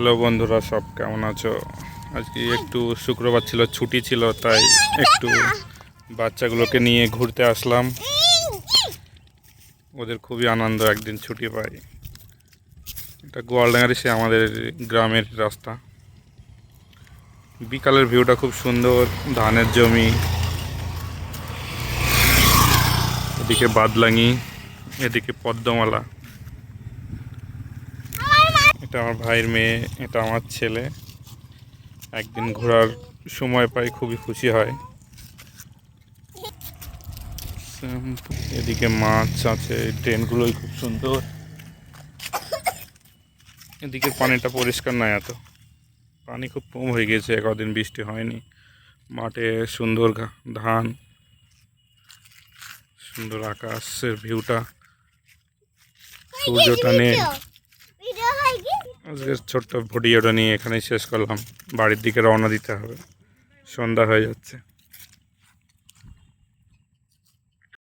Hello বন্ধুরা, সব কেমন আছো? আজকে একটু শুক্রবার ছিল, ছুটি ছিল, তাই একটু বাচ্চাগুলোকে নিয়ে ঘুরতে আসলাম। ওদের খুবই আনন্দ, একদিন ছুটি পাই। এটা গোয়ালডাঙ্গার সে আমাদের গ্রামের রাস্তা। বিকালের ভিউটা খুব সুন্দর, ধানের জমি, এদিকে বাদলাঙি, এদিকে পদ্মমালা। এটা আমার ভাইয়ের মেয়ে, এটা আমার ছেলে। একদিন ঘোরার সময় পাই, খুবই খুশি হয়। এদিকে মাছ আছে, ট্রেনগুলোই খুব সুন্দর। এদিকে পানিটা পরিষ্কার নয়, এত পানি খুব কম হয়ে গেছে, কদিন বৃষ্টি হয়নি। মাঠে সুন্দর ধান, সুন্দর আকাশের ভিউটা, সূর্যটা নেই। আজকে ছোট্ট ভিডিওটা নিয়ে এখানেই শেষ করলাম। বাড়ির দিকে রওনা দিতে হবে, সন্ধ্যা হয়ে যাচ্ছে।